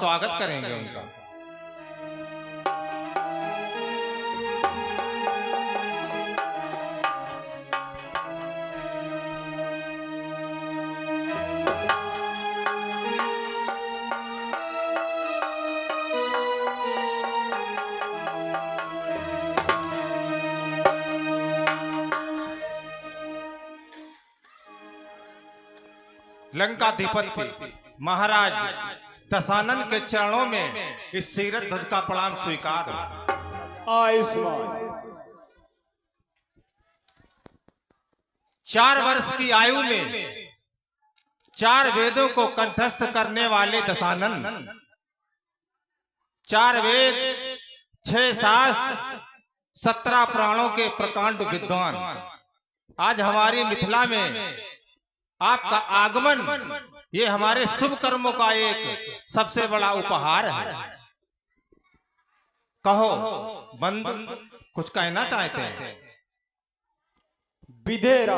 स्वागत करेंगे उनका। लंकाधिपति महाराज दशानन के चरणों में इस सीरत ध्वज का प्रणाम स्वीकार। आयुष्मान 4 वर्ष की आयु में 4 वेदों को कंठस्थ करने वाले दशानन, 4 वेद, 6 शास्त्र, 17 प्राणों के प्रकांड विद्वान, आज हमारी मिथिला में आपका आगमन ये हमारे शुभ कर्मों का एक सबसे बड़ा उपहार है। कहो बंधु, कुछ कहना चाहते हैं? विधेरा,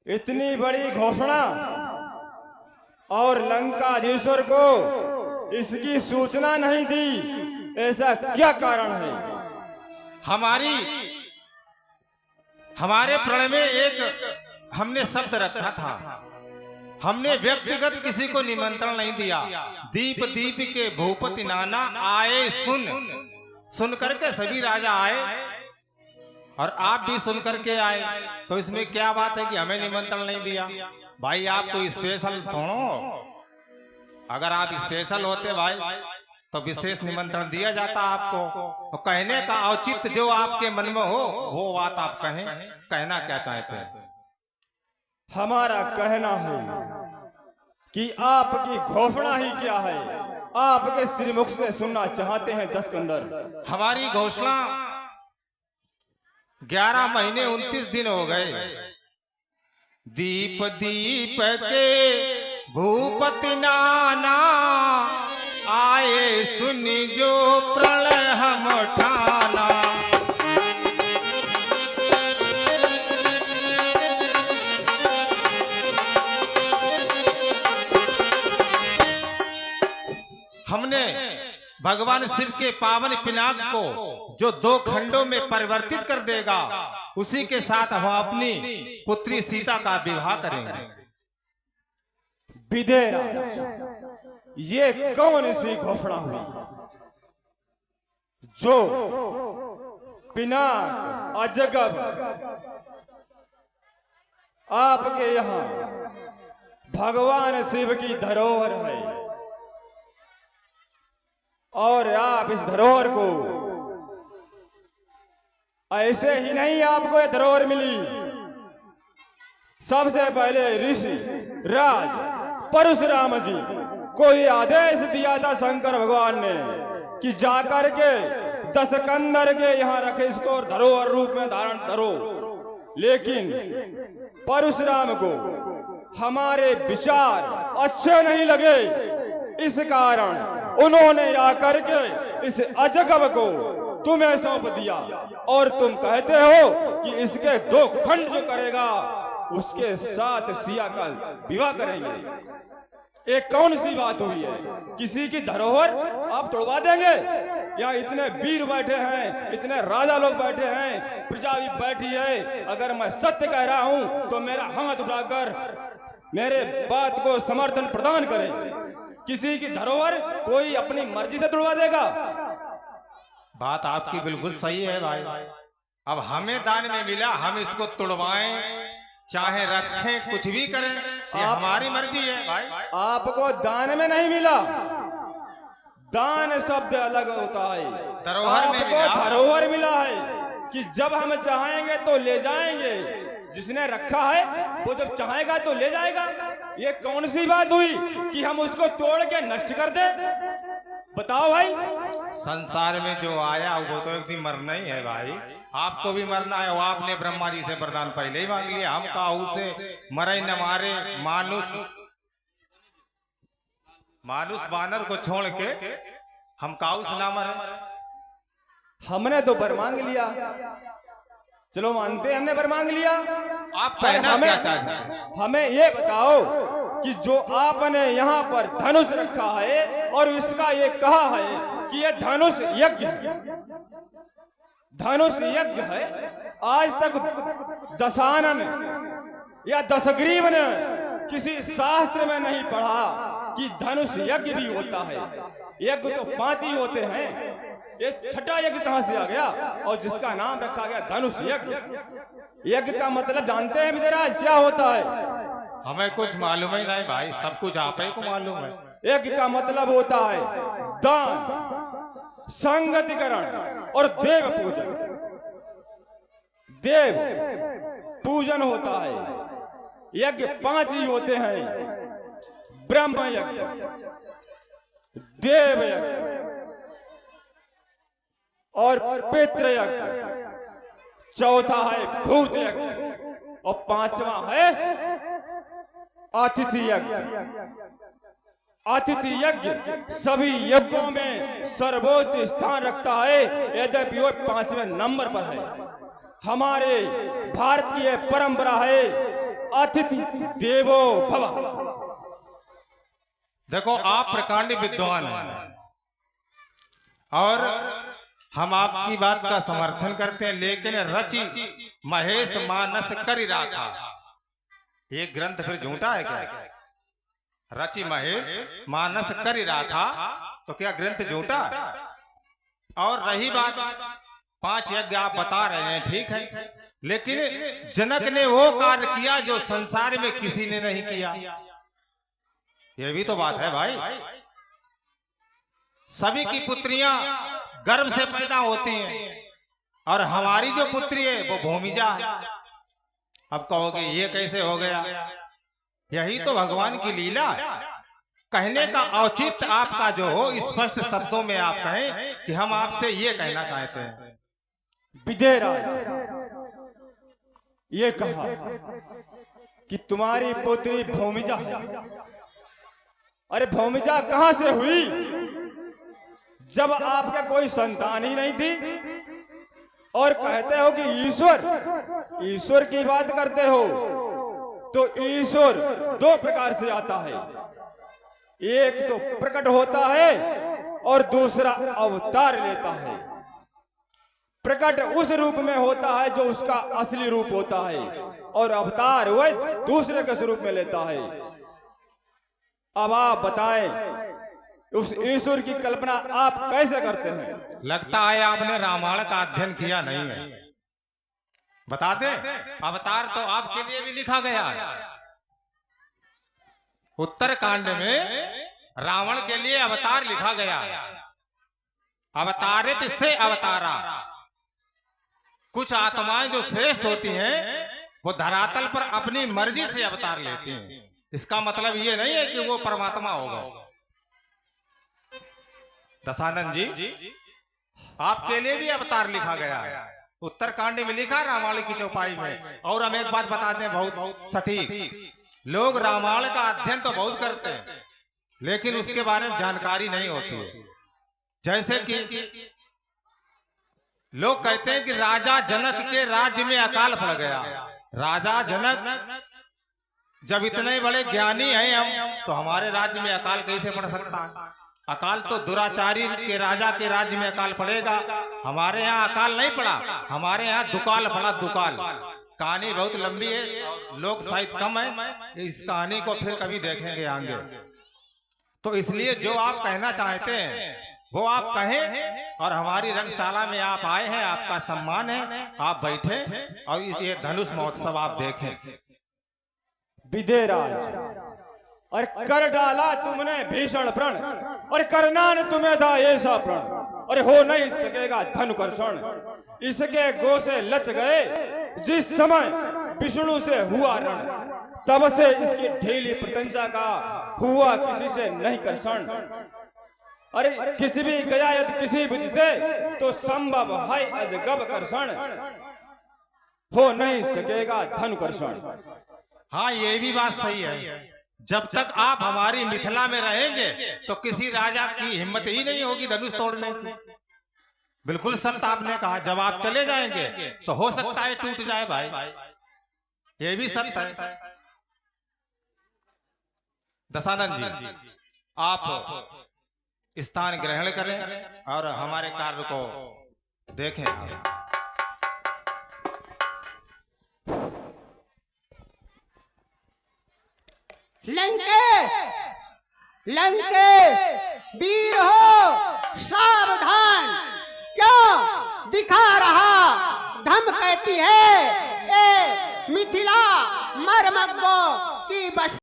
इतनी बड़ी घोषणा और लंकाधीश्वर को इसकी सूचना नहीं दी, ऐसा क्या कारण है? हमारे प्रण में एक हमने शब्द रखा था, हमने व्यक्तिगत किसी को निमंत्रण नहीं दिया। दीप दीप के भूपति नाना आए सुन करके सभी राजा आए और आप भी सुन करके आए, तो इसमें क्या बात है कि हमें निमंत्रण नहीं दिया? भाई आप तो स्पेशल थोड़ो, अगर आप स्पेशल होते भाई तो विशेष निमंत्रण दिया जाता आपको। तो कहने का औचित्य जो आपके मन में हो वो बात आप कहें। कहना क्या चाहते हैं? हमारा कहना है कि आपकी घोषणा ही क्या है, आपके श्रीमुख से सुनना चाहते हैं। 10 कंदर, हमारी घोषणा 11 महीने 29 दिन हो गए। दीप दीप के भूपति नाना आए सुनी जो प्रण हम ठाना। हमने भगवान शिव के पावन पिनाक को जो 2 खंडों में परिवर्तित कर देगा, उसी के साथ हम अपनी पुत्री सीता का विवाह करेंगे। विधेरा, ये कौन सी घोषणा हुई जो पिनाक अजगब आपके यहाँ भगवान शिव की धरोहर है और आप इस धरोहर को ऐसे ही नहीं, आपको ये धरोहर मिली। सबसे पहले ऋषि राज परशुराम जी को ये आदेश दिया था शंकर भगवान ने कि जाकर के 10 कंदर के यहाँ रखे, इसको और धरोहर रूप में धारण करो। लेकिन परशुराम को हमारे विचार अच्छे नहीं लगे, इस कारण उन्होंने आकर के इस अजगब को तुम्हें सौंप दिया और तुम कहते हो कि इसके 2 खंड जो करेगा उसके साथ सिया का विवाह करेंगे। एक कौन सी बात हुई है? किसी की धरोहर आप तोड़वा देंगे? यहाँ इतने वीर बैठे हैं, इतने राजा लोग बैठे हैं, प्रजा भी बैठी है। अगर मैं सत्य कह रहा हूं तो मेरा हाथ उठाकर मेरे बात को समर्थन प्रदान करें। किसी की धरोहर कोई अपनी मर्जी से तोड़वा देगा? बात आपकी बिल्कुल सही है भाई। अब हमें दान में मिला, हम इसको तोड़वाएं चाहे रखें, कुछ भी करें, ये हमारी मर्जी है भाई। आपको दान में नहीं मिला, दान शब्द अलग होता है। धरोहर में मिला, धरोहर मिला है कि जब हम चाहेंगे तो ले जाएंगे, जिसने रखा है वो जब चाहेगा तो ले जाएगा। ये कौन सी बात हुई कि हम उसको तोड़ के नष्ट कर दे? बताओ भाई। संसार में जो आया वो तो एक दिन मरना ही है भाई। आपको भी मरना है। वो आपने ब्रह्मा जी से वरदान पहले ही मांग लिया, हम काहू से मरे न मारे। मानुष बानर को छोड़ के हम काहू से ना मरे। हमने तो वर मांग लिया, चलो मानते हमने वर मांग लिया। आप कहना क्या चाहते हैं? हमें ये बताओ कि जो आपने यहाँ पर धनुष रखा है और इसका ये कहा है कि ये धनुष यज्ञ है, धनुष यज्ञ है। आज तक दशानन या दशग्रीव ने किसी शास्त्र में नहीं पढ़ा कि धनुष यज्ञ भी होता है। यज्ञ तो 5 ही होते हैं, ये छठा यज्ञ कहां से आ गया? और जिसका नाम रखा गया धनुष यज्ञ। यज्ञ का मतलब जानते हैं विजयराज क्या होता है? हमें कुछ मालूम ही नहीं भाई, सब कुछ आप ही को मालूम है। यज्ञ का मतलब होता है दान, संगतिकरण और देव पूजन। देव पूजन होता है। यज्ञ 5 ही होते हैं, ब्रह्म यज्ञ, देव यज्ञ और पितृ यज्ञ, चौथा है भूत यज्ञ और 5वां है अतिथि यज्ञ। अतिथि यज्ञ सभी यज्ञों में सर्वोच्च स्थान रखता है, यद्यपि वो 5वें नंबर पर है। हमारे भारत की यह परंपरा है, अतिथि देवो भव। देखो आप प्रकांड विद्वान हैं और हम आपकी बात का समर्थन करते हैं, लेकिन रचि महेश मानस करि राखा, ये ग्रंथ फिर झूठा है क्या? रचि महेश मानस करि राखा, तो क्या ग्रंथ झूठा? और रही बात 5 यज्ञ आप बता रहे हैं, ठीक है, लेकिन जनक ने वो कार्य किया जो संसार में किसी ने नहीं किया, ये भी तो बात है भाई। सभी की पुत्रियां गर्भ से पैदा होती हैं और हमारी जो पुत्री है वो भूमिजा है। अब कहोगे ये कैसे हो गया? यही तो भगवान की लीला है। कहने का औचित्य आपका जो हो, स्पष्ट शब्दों में आप कहें कि हम आपसे ये कहना चाहते हैं। विजयराज ये कहा कि तुम्हारी पुत्री भूमिजा है। अरे भूमिजा कहां से हुई जब आपके कोई संतान ही नहीं थी? और कहते हो कि ईश्वर की बात करते हो, तो ईश्वर 2 प्रकार से आता है। एक तो प्रकट होता है और दूसरा अवतार लेता है। प्रकट उस रूप में होता है जो उसका असली रूप होता है, और अवतार वह दूसरे के स्वरूप में लेता है। अब आप बताएं उस ईश्वर की कल्पना आप कैसे करते हैं? लगता है आपने रामायण का अध्ययन किया नहीं है। बताते, अवतार तो आपके लिए भी लिखा गया है। उत्तरकांड में रावण के लिए अवतार लिखा गया है। अवतारित से अवतारा। कुछ आत्माएं जो श्रेष्ठ होती हैं वो धरातल पर अपनी मर्जी से अवतार लेती हैं। इसका मतलब ये नहीं है कि वो परमात्मा होगा। दशानंद जी, आपके लिए भी अवतार लिखा गया है, उत्तरकांड में लिखा, रामायण की चौपाई में। और हम एक बात बताते हैं बहुत सटीक, लोग रामायण का अध्ययन तो बहुत करते हैं लेकिन उसके बारे में जानकारी नहीं होती है। जैसे कि लोग कहते हैं कि राजा जनक के राज्य में अकाल पड़ गया। राजा जनक जब इतने बड़े ज्ञानी हैं हम, तो हमारे राज्य में अकाल कैसे पड़ सकता है? अकाल तो दुराचारी के राजा के राज्य में अकाल पड़ेगा। हमारे यहाँ अकाल नहीं पड़ा, हमारे यहाँ दुकाल पड़ा। दुकाल कहानी बहुत लंबी है, लोग शायद कम है, इस कहानी को फिर कभी देखेंगे आगे। तो इसलिए जो आप कहना चाहते हैं वो आप कहें, और हमारी रंगशाला में आप आए हैं, आपका सम्मान है, आप बैठे और ये धनुष महोत्सव आप देखें। विदेराज, और कर डाला तुमने भीषण प्रण, और करना न तुम्हें था ऐसा प्रण, और हो नहीं सकेगा धनुकर्षण। इसके गो से लच गए जिस समय विष्णु से हुआ रण, तब से इसकी ढीली प्रत्यंचा का हुआ किसी से नहीं कर्षण। अरे किसी भी गया यदि किसी विधि से, तो संभव है अजगब कर्षण, हो नहीं सकेगा धनुकर्षण। हाँ, ये भी बात सही है। जब तक आप हमारी मिथिला में रहेंगे तो किसी राजा की हिम्मत ही नहीं होगी धनुष तोड़ने की। बिल्कुल सत्य आपने कहा। जब आप चले जाएंगे तो हो सकता है टूट जाए भाई, ये भी सत्य है। दशानन जी, आप स्थान ग्रहण करें और हमारे कार्य को देखें। लंकेश, लंकेश वीर हो सावधान, क्या दिखा रहा धम कहती है ए मिथिला मर्मज्ञों की बस